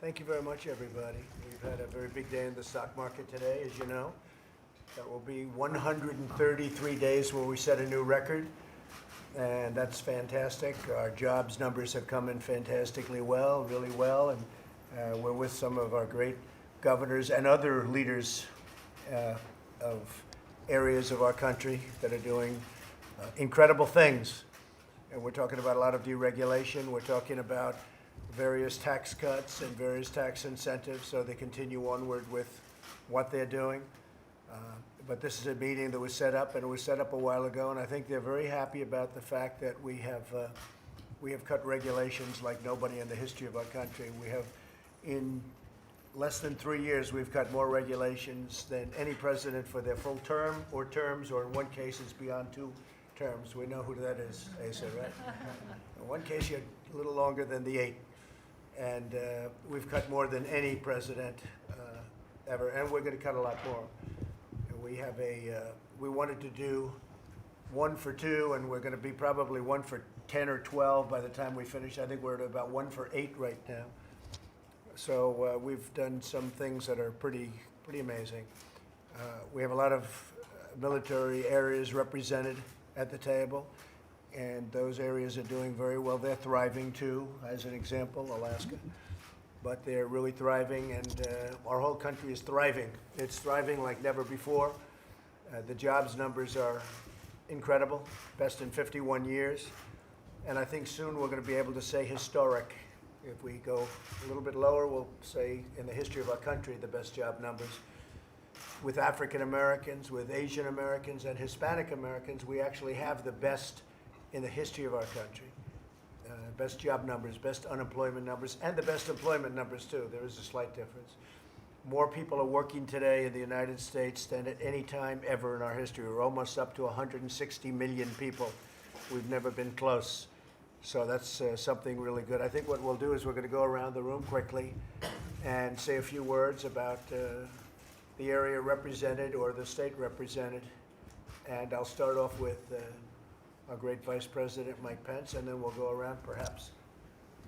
Thank you very much, everybody. We've had a very big day in the stock market today, as you know. That will be 133 days where we set a new record, and that's fantastic. Our jobs numbers have come in fantastically well, really well, and we're with some of our great governors and other leaders of areas of our country that are doing incredible things. And we're talking about a lot of deregulation. We're talking about various tax cuts and various tax incentives, so they continue onward with what they're doing. But this is a meeting that was set up, and it was set up a while ago, and I think they're very happy about the fact that we have cut regulations like nobody in the history of our country. We have, in less than 3 years, we've cut more regulations than any president for their full term or terms, or in one case it's beyond 2 terms. We know who that is, Asa, right? In one case, you're a little longer than the 8. And we've cut more than any president ever, and we're going to cut a lot more. We have we wanted to do 1 for 2, and we're going to be probably 1 for 10 or 12 by the time we finish. I think we're at about 1 for 8 right now. So we've done some things that are pretty amazing. We have a lot of military areas represented at the table, and those areas are doing very well. They're thriving too, as an example, Alaska. But they're really thriving, and our whole country is thriving. It's thriving like never before. The jobs numbers are incredible, best in 51 years. And I think soon we're going to be able to say historic. If we go a little bit lower, we'll say in the history of our country, the best job numbers. With African Americans, with Asian Americans, and Hispanic Americans, we actually have the best in the history of our country. Best job numbers, best unemployment numbers, and the best employment numbers too. There is a slight difference. More people are working today in the United States than at any time ever in our history. We're almost up to 160 million people. We've never been close. So that's something really good. I think what we'll do is we're going to go around the room quickly and say a few words about the area represented or the state represented. And I'll start off with our great Vice President, Mike Pence, and then we'll go around. Perhaps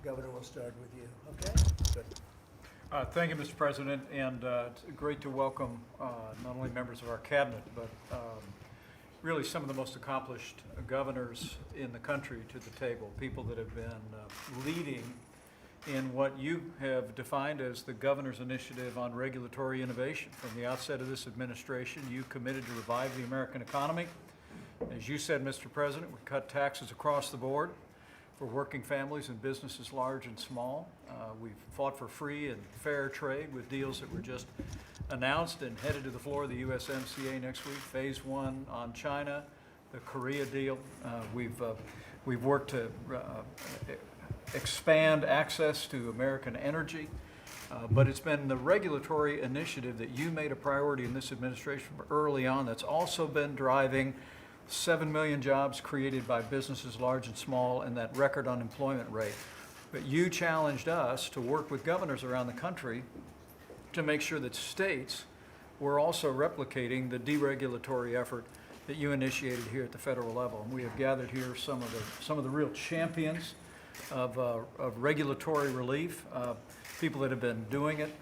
Governor will start with you. Okay? Good. Thank you, Mr. President, and it's great to welcome not only members of our cabinet, but really some of the most accomplished governors in the country to the table, people that have been leading in what you have defined as the Governor's Initiative on Regulatory Innovation. From the outset of this administration, you committed to revive the American economy. As you said, Mr. President, we cut taxes across the board for working families and businesses large and small. We've fought for free and fair trade with deals that were just announced and headed to the floor of the USMCA next week. Phase 1 on China, the Korea deal. We've worked to expand access to American energy. But it's been the regulatory initiative that you made a priority in this administration from early on that's also been driving 7 million jobs created by businesses large and small and that record unemployment rate. But you challenged us to work with governors around the country to make sure that states were also replicating the deregulatory effort that you initiated here at the federal level. And we have gathered here some of the real champions of regulatory relief, people that have been doing it.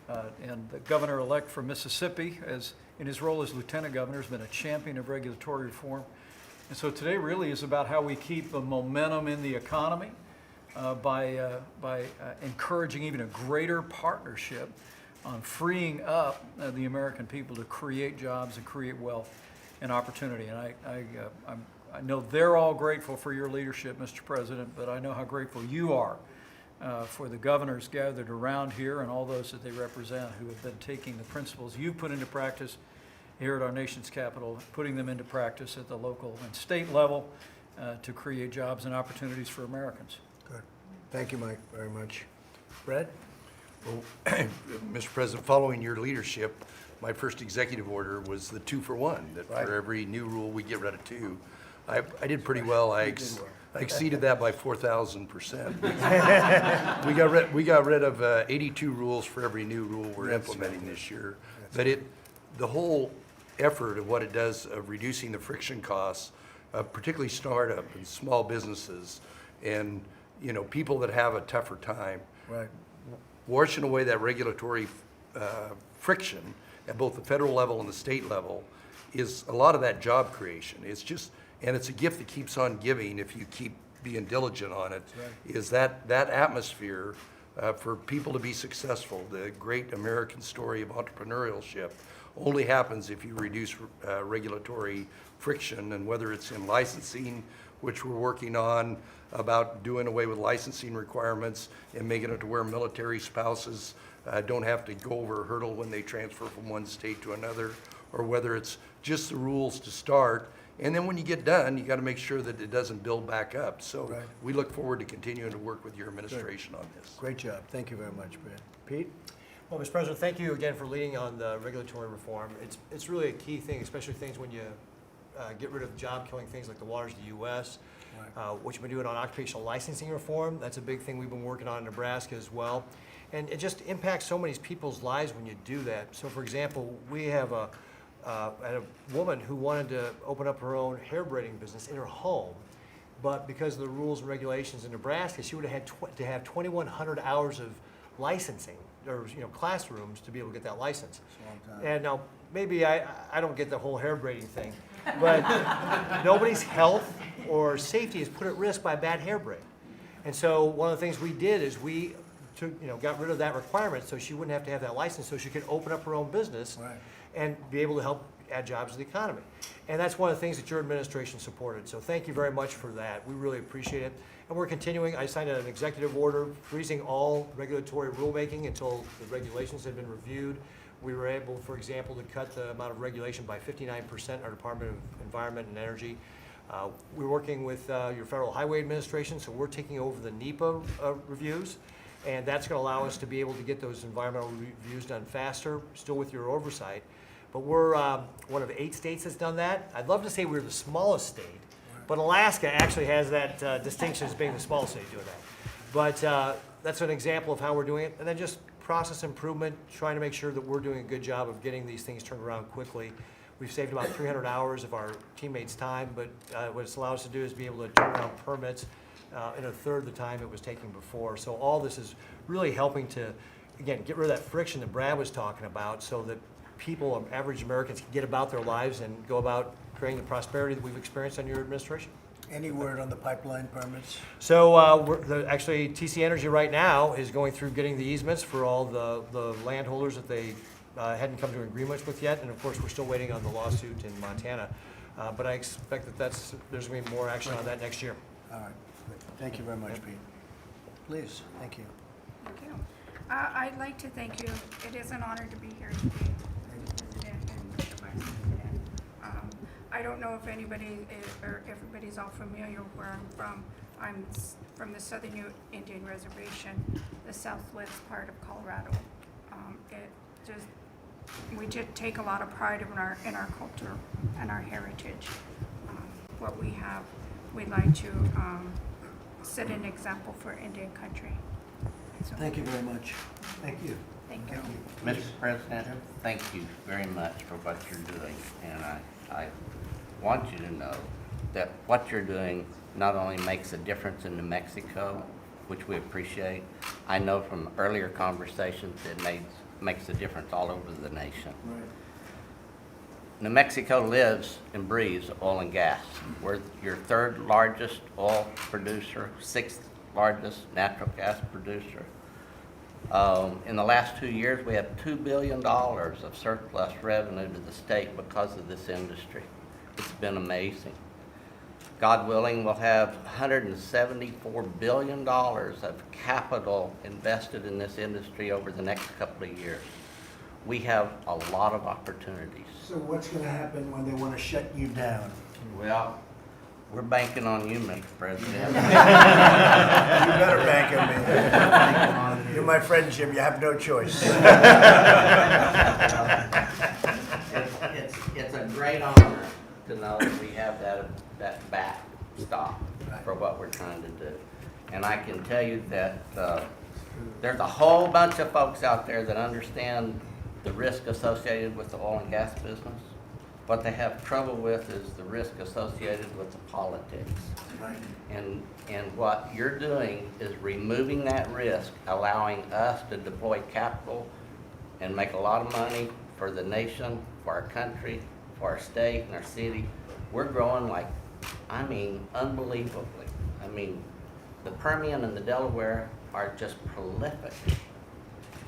And the governor-elect from Mississippi, as in his role as lieutenant governor, has been a champion of regulatory reform. And so today really is about how we keep the momentum in the economy by encouraging even a greater partnership on freeing up the American people to create jobs and create wealth and opportunity. And I know they're all grateful for your leadership, Mr. President, but I know how grateful you are for the governors gathered around here and all those that they represent who have been taking the principles you've put into practice here at our nation's capital, putting them into practice at the local and state level to create jobs and opportunities for Americans. Good. Thank you, Mike, very much. Brad? Well, Mr. President, following your leadership, my first executive order was the 2 for 1, that Right. for every new rule, we get rid of 2. I did pretty well. I exceeded that by 4,000%. We got rid of 82 rules for every new rule we're implementing this year. But the whole effort of what it does of reducing the friction costs, particularly startup and small businesses, and people that have a tougher time. Right. washing away that regulatory friction at both the federal level and the state level is a lot of that job creation. It's just, and it's a gift that keeps on giving if you keep being diligent on it, is that atmosphere for people to be successful. The great American story of entrepreneurship only happens if you reduce regulatory friction, and whether it's in licensing, which we're working on, about doing away with licensing requirements and making it to where military spouses don't have to go over a hurdle when they transfer from one state to another, or whether it's just the rules to start. And then when you get done, you got to make sure that it doesn't build back up. So Right. we look forward to continuing to work with your administration on this. Great job. Thank you very much, Brad. Pete? Well, Mr. President, thank you again for leading on the regulatory reform. It's really a key thing, especially things when you get rid of job-killing things like the waters of the U.S., what you've been doing on occupational licensing reform. That's a big thing we've been working on in Nebraska as well. And it just impacts so many people's lives when you do that. So, for example, we have had a woman who wanted to open up her own hair braiding business in her home, but because of the rules and regulations in Nebraska, she would have had to have 2,100 hours of licensing, or classrooms to be able to get that license. And now, maybe I don't get the whole hair braiding thing, but nobody's health or safety is put at risk by a bad hair braid. And so one of the things we did is we got rid of that requirement so she wouldn't have to have that license, so she could open up her own business and be able to help add jobs to the economy. And that's one of the things that your administration supported. So thank you very much for that. We really appreciate it. And we're continuing. I signed an executive order freezing all regulatory rulemaking until the regulations had been reviewed. We were able, for example, to cut the amount of regulation by 59% in our Department of Environment and Energy. We're working with your Federal Highway Administration, so we're taking over the NEPA reviews. And that's going to allow us to be able to get those environmental reviews done faster, still with your oversight. But we're one of 8 states that's done that. I'd love to say we're the smallest state, but Alaska actually has that distinction as being the smallest state doing that. But that's an example of how we're doing it. And then just process improvement, trying to make sure that we're doing a good job of getting these things turned around quickly. We've saved about 300 hours of our teammates' time, but what it's allowed us to do is be able to turn around permits in a third the time it was taking before. So all this is really helping to, again, get rid of that friction that Brad was talking about, so that people, average Americans, can get about their lives and go about creating the prosperity that we've experienced under your administration. Any word on the pipeline permits? So actually, TC Energy right now is going through getting the easements for all the landholders that they hadn't come to agreements with yet. And of course, we're still waiting on the lawsuit in Montana. But I expect that there's going to be more action on that next year. All right. Good. Thank you very much, Pete. Please, thank you. Thank you. I'd like to thank you. It is an honor to be here today, Mr. President and Mr. Vice President. I don't know if anybody or everybody's all familiar where I'm from. I'm from the Southern Indian Reservation, the southwest part of Colorado. We just take a lot of pride in our culture and our heritage. What we have, we'd like to set an example for Indian country. So, Thank you very much. Thank you. thank you. Mr. President, thank you very much for what you're doing, and I want you to know that what you're doing not only makes a difference in New Mexico, which we appreciate. I know from earlier conversations it makes a difference all over the nation. Right. New Mexico lives and breathes oil and gas. We're your 3rd largest oil producer, 6th largest natural gas producer. In the last 2 years, we have $2 billion of surplus revenue to the state because of this industry. It's been amazing. God willing, we'll have $174 billion of capital invested in this industry over the next couple of years. We have a lot of opportunities. So what's going to happen when they want to shut you down? Well, we're banking on you, Mr. President. You better bank on me. You're my friend, Jim. You have no choice. It's a great honor to know that we have that backstop for what we're trying to do. And I can tell you that there's a whole bunch of folks out there that understand the risk associated with the oil and gas business. What they have trouble with is the risk associated with the politics. Right. And what you're doing is removing that risk, allowing us to deploy capital and make a lot of money for the nation, for our country, for our state and our city. We're growing like, I mean, unbelievably. I mean, the Permian and the Delaware are just prolific.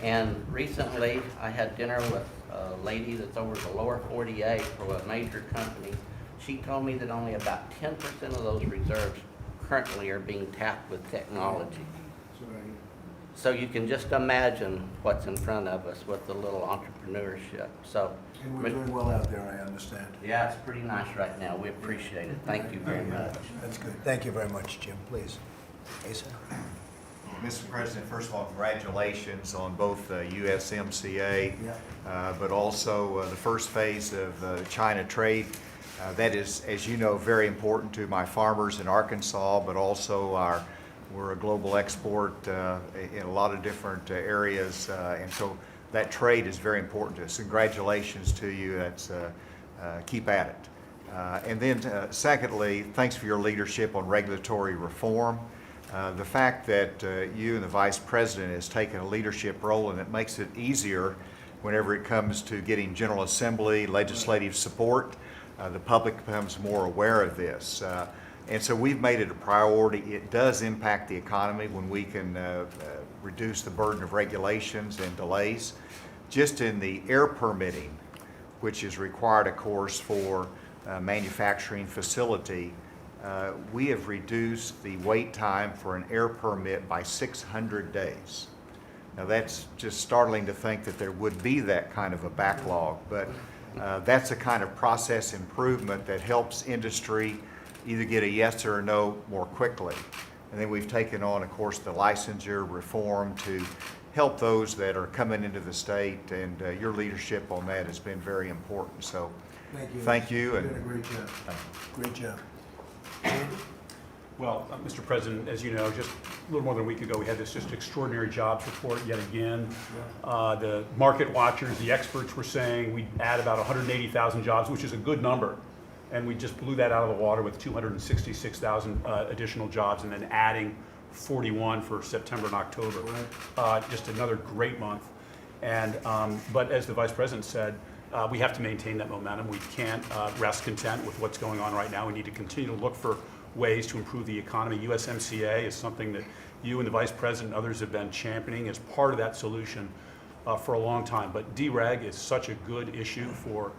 And recently, I had dinner with a lady that's over the lower 48 for a major company. She told me that only about 10% of those reserves currently are being tapped with technology. So you can just imagine what's in front of us with the little entrepreneurship. So, And we're doing well out there, I understand. yeah, it's pretty nice right now. We appreciate it. Thank you very much. That's good. Thank you very much, Jim, please. Asa? Mr. President, first of all, congratulations on both USMCA, but also the first phase of China trade. That is, as you know, very important to my farmers in Arkansas, but also we're a global export in a lot of different areas, and so that trade is very important to us. Congratulations to you. That's keep at it. And then secondly, thanks for your leadership on regulatory reform. The fact that you and the Vice President has taken a leadership role, and it makes it easier whenever it comes to getting General Assembly legislative support. The public becomes more aware of this. And so we've made it a priority. It does impact the economy when we can reduce the burden of regulations and delays. Just in the air permitting, which is required, of course, for a manufacturing facility, we have reduced the wait time for an air permit by 600 days. Now that's just startling to think that there would be that kind of a backlog, but that's a kind of process improvement that helps industry either get a yes or a no more quickly. And then we've taken on, of course, the licensure reform to help those that are coming into the state, and your leadership on that has been very important. So thank you. You're doing a great job. Great job. Well, Mr. President, as you know, just a little more than a week ago, we had this just extraordinary jobs report yet again. The market watchers, the experts were saying we'd add about 180,000 jobs, which is a good number. And we just blew that out of the water with 266,000 additional jobs, and then adding 41 for September and October. Just another great month. And but as the Vice President said, we have to maintain that momentum. We can't rest content with what's going on right now. We need to continue to look for ways to improve the economy. USMCA is something that you and the Vice President and others have been championing as part of that solution for a long time. But dereg is such a good issue for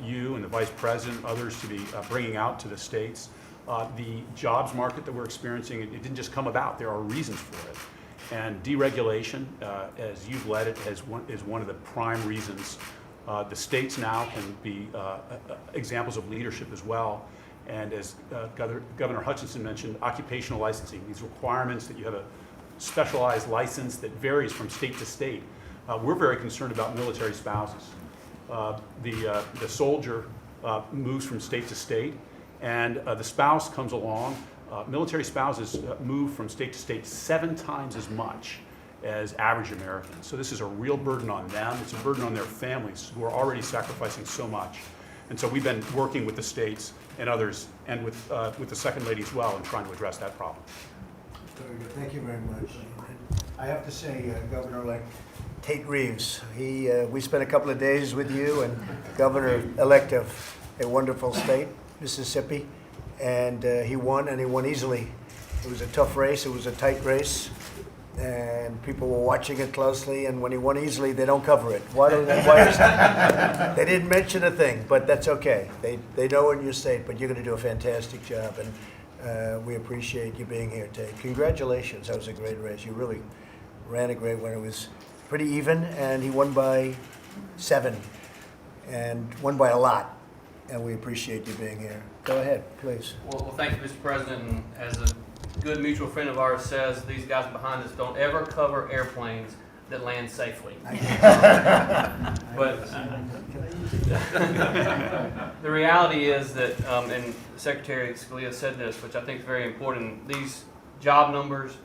you and the Vice President, others to be bringing out to the states. The jobs market that we're experiencing, it didn't just come about. There are reasons for it. And deregulation, as you've led it, is one of the prime reasons. The states now can be examples of leadership as well. And as Governor Hutchinson mentioned, occupational licensing, these requirements that you have a specialized license that varies from state to state. We're very concerned about military spouses. The soldier moves from state to state, and the spouse comes along. Military spouses move from state to state 7 times as much as average Americans. So this is a real burden on them. It's a burden on their families who are already sacrificing so much. And so we've been working with the states and others, and with the Second Lady as well, in trying to address that problem. Very good. Thank you very much. And I have to say, Governor-elect Tate Reeves, we spent a couple of days with you, and Governor-elect of a wonderful state, Mississippi, and he won, and he won easily. It was a tough race. It was a tight race, and people were watching it closely, and when he won easily, they don't cover it. Why is that? They didn't mention a thing, but that's okay. They know in your state, but you're going to do a fantastic job, and we appreciate you being here, Tate. Congratulations. That was a great race. You really ran a great one. It was pretty even, and he won by 7, and won by a lot, and we appreciate you being here. Go ahead, please. Well, thank you, Mr. President. And as a good mutual friend of ours says, these guys behind us don't ever cover airplanes that land safely. But the reality is that, and Secretary Scalia said this, which I think is very important, these job numbers,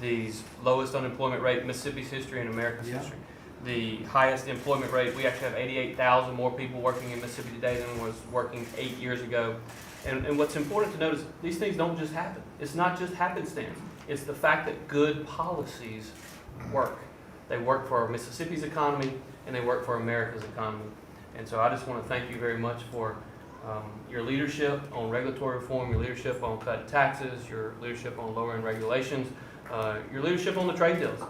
these lowest unemployment rate in Mississippi's history and America's history, the highest employment rate. We actually have 88,000 more people working in Mississippi today than was working 8 years ago. And what's important to note is these things don't just happen. It's not just happenstance. It's the fact that good policies work. They work for Mississippi's economy, and they work for America's economy. And so I just want to thank you very much for your leadership on regulatory reform, your leadership on cutting taxes, your leadership on lowering regulations, your leadership on the trade deals.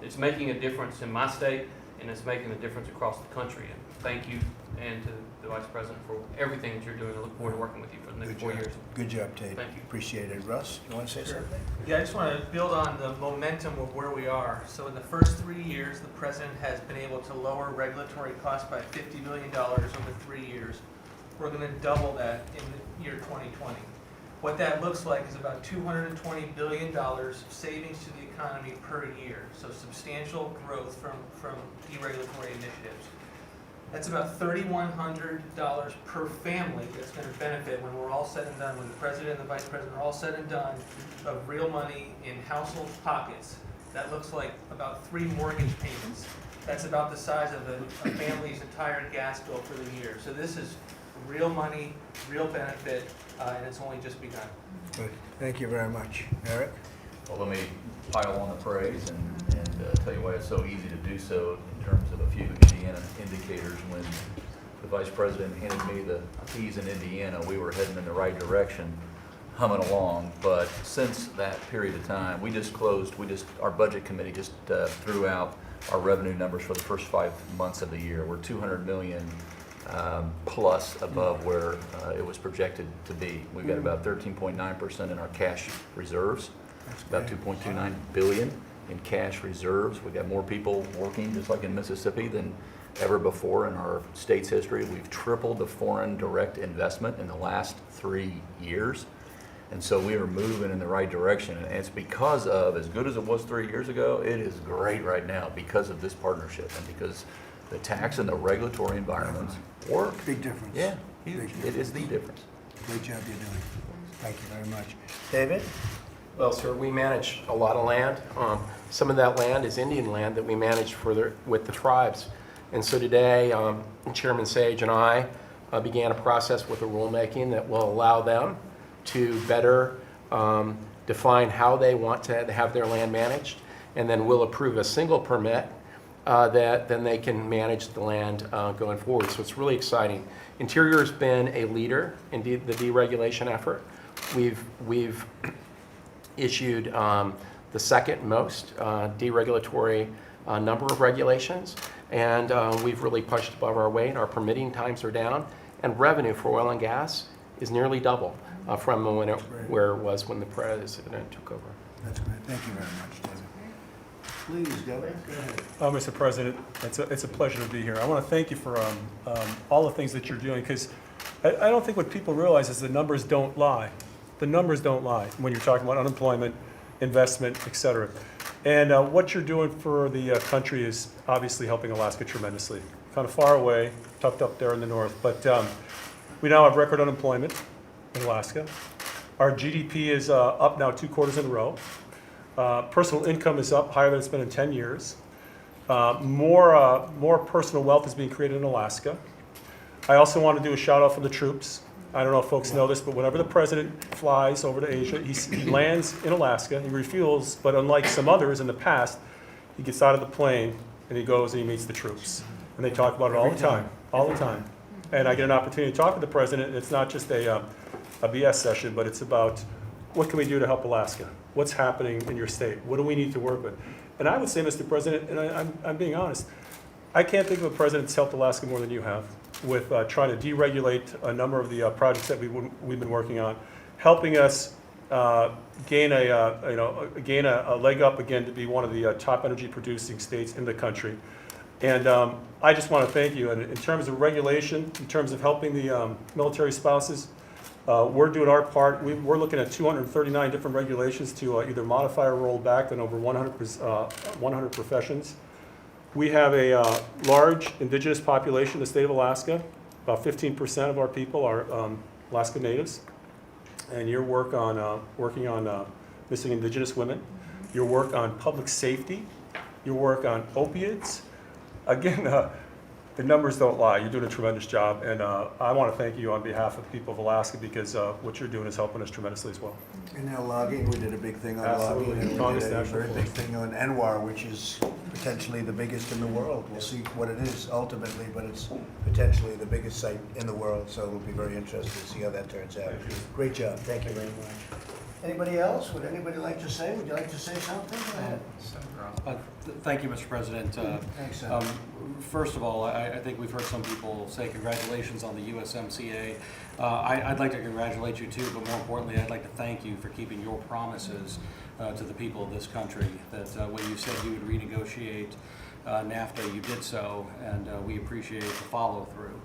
It's making a difference in my state, and it's making a difference across the country. And thank you, and to the Vice President, for everything that you're doing. I look forward to working with you for the next 4 years. Good job, Tate. Thank you. Appreciate it. Russ, you want to say something? Yeah, I just want to build on the momentum of where we are. So in the first 3 years, the president has been able to lower regulatory costs by $50 million over 3 years. We're going to double that in the year 2020. What that looks like is about $220 billion of savings to the economy per year. So substantial growth from deregulatory initiatives. That's about $3,100 per family that's going to benefit when we're all said and done, when the president and the vice president are all said and done, of real money in household pockets. That looks like about 3 mortgage payments. That's about the size of a family's entire gas bill for the year. So this is real money, real benefit, and it's only just begun. Good. Thank you very much. Eric? Well, let me pile on the praise and tell you why it's so easy to do so in terms of a few Indiana indicators. When the Vice President handed me the keys in Indiana, we were heading in the right direction, humming along. But since that period of time, our budget committee just threw out our revenue numbers for the first 5 months of the year. We're 200 million plus above where it was projected to be. We've got about 13.9% in our cash reserves, about 2.29 billion in cash reserves. We've got more people working, just like in Mississippi, than ever before in our state's history. We've tripled the foreign direct investment in the last 3 years. And so we are moving in the right direction. And it's because of, as good as it was 3 years ago, it is great right now because of this partnership and because the tax and the regulatory environments work. Big difference. Yeah, Big huge. difference. It is the difference. Great job you're doing. Thank you very much. David? Well, sir, we manage a lot of land. Some of that land is Indian land that we manage with the tribes. And so today, Chairman Sage and I began a process with the rulemaking that will allow them to better define how they want to have their land managed. And then we'll approve a single permit that then they can manage the land going forward. So it's really exciting. Interior's been a leader in the deregulation effort. We've issued the second most deregulatory number of regulations, and we've really punched above our weight. Our permitting times are down, and revenue for oil and gas is nearly double from where it was when the president took over. That's great. Thank you very much, David. Please, David, go ahead. Mr. President, it's a pleasure to be here. I want to thank you for all the things that you're doing, because I don't think what people realize is the numbers don't lie. The numbers don't lie when you're talking about unemployment, investment, et cetera. And what you're doing for the country is obviously helping Alaska tremendously. Kind of far away, tucked up there in the north. But we now have record unemployment in Alaska. Our GDP is up now 2 quarters in a row. Personal income is up higher than it's been in 10 years. More personal wealth is being created in Alaska. I also want to do a shout out for the troops. I don't know if folks know this, but whenever the president flies over to Asia, he lands in Alaska, he refuels, but unlike some others in the past, he gets out of the plane and he goes and he meets the troops. And they talk about it all the time. And I get an opportunity to talk to the president, and it's not just a BS session, but it's about what can we do to help Alaska? What's happening in your state? What do we need to work with? And I would say, Mr. President, and I'm being honest, I can't think of a president that's helped Alaska more than you have with trying to deregulate a number of the projects that we've been working on, helping us gain a leg up again to be one of the top energy producing states in the country. And I just want to thank you. And in terms of regulation, in terms of helping the military spouses, we're doing our part. We're looking at 239 different regulations to either modify or roll back in over 100 professions. We have a large indigenous population in the state of Alaska. About 15% of our people are Alaska natives. And your work on working on missing indigenous women, your work on public safety, your work on opiates, again, the numbers don't lie. You're doing a tremendous job, and I want to thank you on behalf of the people of Alaska because what you're doing is helping us tremendously as well. And now logging, we did a big thing on Absolutely. logging. And we Strongest did a national very big force. thing on Anwar, which is potentially the biggest in the world. We'll see what it is ultimately, but it's potentially the biggest site in the world, so it'll be very interesting to see how that turns out. Great job. Thank you very much. Anybody else? Would anybody like to say? Would you like to say something? Go ahead. Thank you, Mr. President. Thanks, Sam. First of all, I think we've heard some people say congratulations on the USMCA. I'd like to congratulate you too, but more importantly, I'd like to thank you for keeping your promises to the people of this country, that when you said you would renegotiate NAFTA, you did so, and we appreciate the follow-through.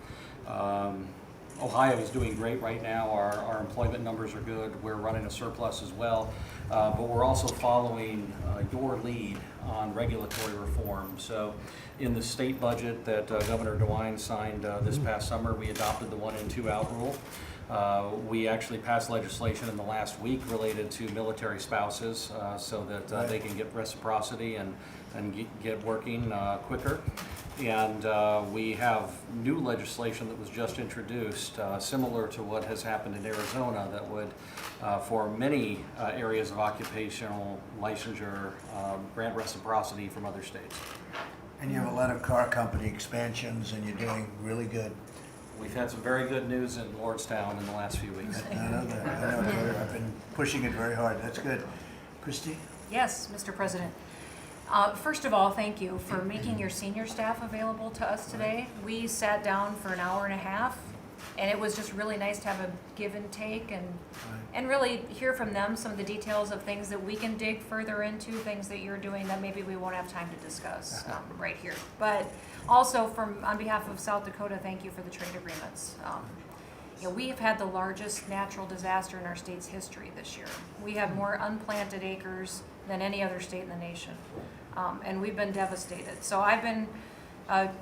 Ohio is doing great right now. Our employment numbers are good. We're running a surplus as well. But we're also following your lead on regulatory reform. So in the state budget that Governor DeWine signed this past summer, we adopted the 1 in 2 out rule. We actually passed legislation in the last week related to military spouses so that they can get reciprocity and get working quicker. And we have new legislation that was just introduced, similar to what has happened in Arizona, that would, for many areas of occupational licensure, grant reciprocity from other states. And you have a lot of car company expansions, and you're doing really good. We've had some very good news in Lordstown in the last few weeks. I know that. I know. I've been pushing it very hard. That's good. Christy? Yes, Mr. President. First of all, thank you for making your senior staff available to us today. We sat down for an hour and a half, and it was just really nice to have a give and take and really hear from them some of the details of things that we can dig further into, things that you're doing that maybe we won't have time to discuss right here. But also on behalf of South Dakota, thank you for the trade agreements. We have had the largest natural disaster in our state's history this year. We have more unplanted acres than any other state in the nation. And we've been devastated. So I've been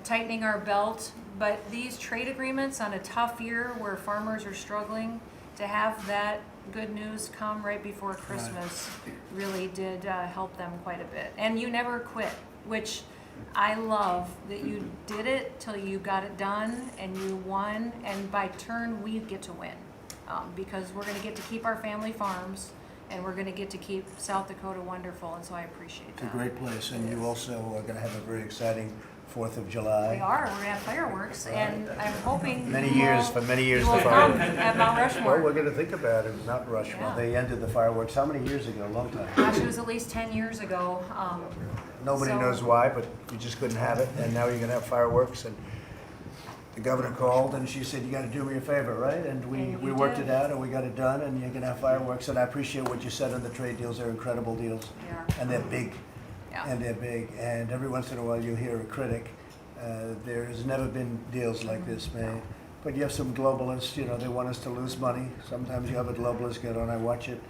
tightening our belt, but these trade agreements on a tough year where farmers are struggling, to have that good news come right before Christmas really did help them quite a bit. And you never quit, which I love that you did it till you got it done and you won, and by turn we get to win because we're going to get to keep our family farms and we're going to get to keep South Dakota wonderful, and so I appreciate that. It's a great place, and you also are going to have a very exciting 4th of July. We are. We're going to have fireworks, and I'm hoping Many you years, will- for many years, you the will come fireworks. at Mount Well, Rushmore. we're going to think about it, not Rushmore. Yeah. They ended the fireworks, how many years ago? A long time. Gosh, it was at least 10 years ago. Nobody So- knows why, but you just couldn't have it, and now you're going to have fireworks, and the governor called, and she said, you got to do me a favor, right? And And we you worked did. it out, and we got it done, and you're going to have fireworks, and I appreciate what you said on the trade deals. They're incredible deals, They are. and they're big, Yeah. and they're big, and every once in a while you hear a critic. There has never been deals like this made. But you have some globalists, they want us to lose money. Sometimes you have a globalist get on, I watch it.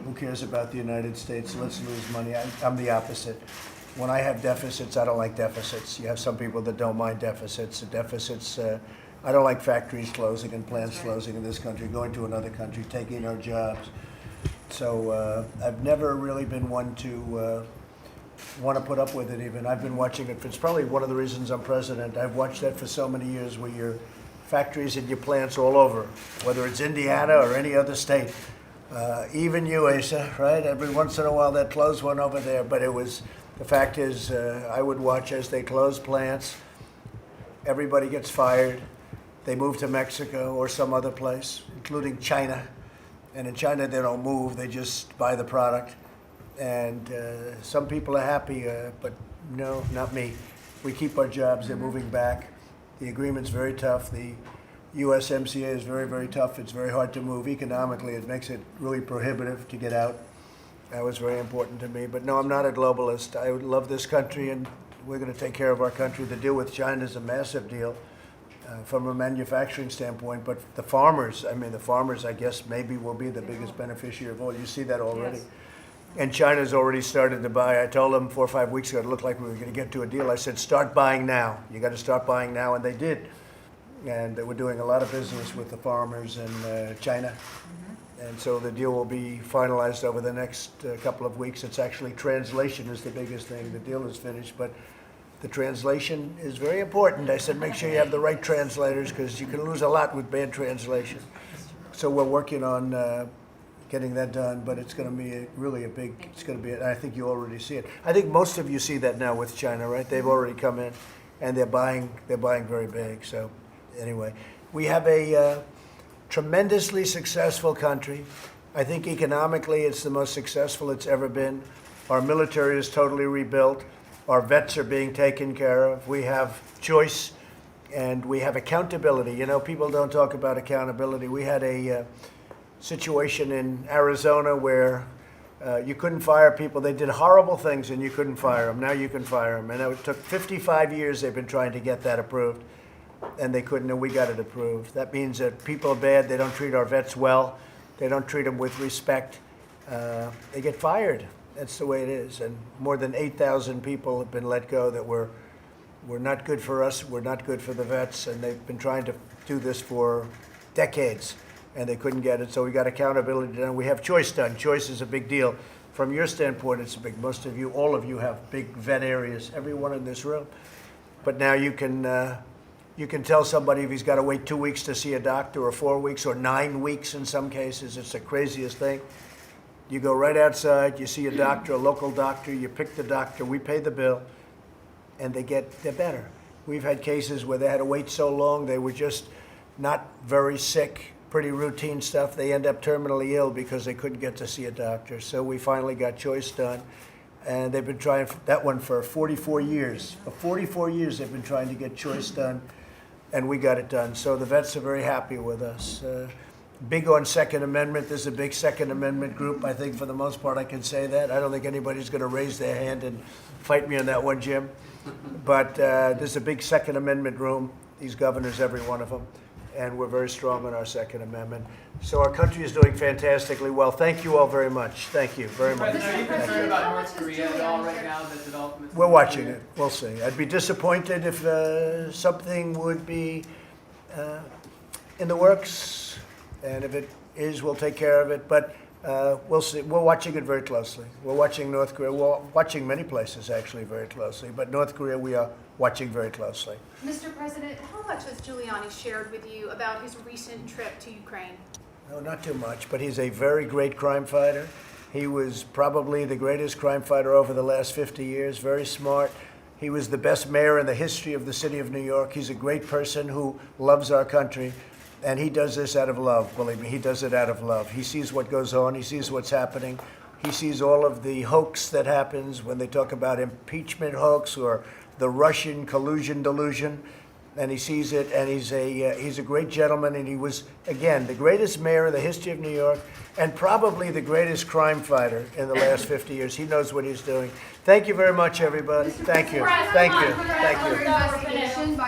Who cares about the United States? Let's lose money. I'm the opposite. When I have deficits, I don't like deficits. You have some people that don't mind deficits. I don't like factories closing and plants closing in this country, going to another country, taking our jobs. So I've never really been one to want to put up with it even. I've been watching it. It's probably one of the reasons I'm president. I've watched that for so many years, where your factories and your plants all over, whether it's Indiana or any other state. Even you, Asa, right? Every once in a while that closed one over there, but the fact is, I would watch as they close plants. Everybody gets fired. They move to Mexico or some other place, including China. And in China, they don't move. They just buy the product. And some people are happy, but no, not me. We keep our jobs. They're moving back. The agreement's very tough. The USMCA is very, very tough. It's very hard to move. Economically, it makes it really prohibitive to get out. That was very important to me. But no, I'm not a globalist. I love this country, and we're going to take care of our country. The deal with China is a massive deal from a manufacturing standpoint. But the farmers, I guess, maybe will be the biggest beneficiary of all. You see that already. Yes. And China's already started to buy. I told them 4 or 5 weeks ago it looked like we were going to get to a deal. I said, start buying now. You got to start buying now, and they did. And we're doing a lot of business with the farmers in China. And so the deal will be finalized over the next couple of weeks. It's actually translation is the biggest thing. The deal is finished, but the translation is very important. I said, make sure you have the right translators because you can lose a lot with bad translation. So we're working on getting that done, but it's going to be really a big, it's going to be, I think you already see it. I think most of you see that now with China, right? They've already come in and they're buying very big. So anyway, we have a tremendously successful country. I think economically it's the most successful it's ever been. Our military is totally rebuilt. Our vets are being taken care of. We have choice and we have accountability. You know, people don't talk about accountability. We had a situation in Arizona where you couldn't fire people. They did horrible things and you couldn't fire them. Now you can fire them. And it took 55 years they've been trying to get that approved. And they couldn't, and we got it approved. That means that people are bad. They don't treat our vets well. They don't treat them with respect. They get fired. That's the way it is. And more than 8,000 people have been let go that were not good for us, were not good for the vets, and they've been trying to do this for decades, and they couldn't get it. So we got accountability done. We have choice done. Choice is a big deal. From your standpoint, it's big. Most of you, all of you have big vet areas, everyone in this room. But now you can tell somebody if he's got to wait 2 weeks to see a doctor, or 4 weeks, or 9 weeks in some cases. It's the craziest thing. You go right outside, you see a doctor, a local doctor, you pick the doctor, we pay the bill, and they're better. We've had cases where they had to wait so long, they were just not very sick, pretty routine stuff. They end up terminally ill because they couldn't get to see a doctor. So we finally got choice done. And they've been trying that one for 44 years. For 44 years they've been trying to get choice done, and we got it done. So the vets are very happy with us. Big on Second Amendment. There's a big Second Amendment group. I think for the most part I can say that. I don't think anybody's going to raise their hand and fight me on that one, Jim. But there's a big Second Amendment room. These governors, every one of them. And we're very strong on our Second Amendment. So our country is doing fantastically well. Thank you all very much. Thank you very much. Are you concerned about North Korea at all right now, the developments? We're watching it. We'll see. I'd be disappointed if something would be in the works. And if it is, we'll take care of it. But we'll see. We're watching it very closely. We're watching North Korea. We're watching many places, actually, very closely. But North Korea, we are watching very closely. Mr. President, how much has Giuliani shared with you about his recent trip to Ukraine? No, not too much. But he's a very great crime fighter. He was probably the greatest crime fighter over the last 50 years. Very smart. He was the best mayor in the history of the city of New York. He's a great person who loves our country. And he does this out of love, believe me. He does it out of love. He sees what goes on. He sees what's happening. He sees all of the hoax that happens when they talk about impeachment hoax or the Russian collusion delusion. And he sees it, and he's a great gentleman. And he was, again, the greatest mayor in the history of New York and probably the greatest crime fighter in the last 50 years. He knows what he's doing. Thank you very much, everybody. Thank you. Thank you. Thank you.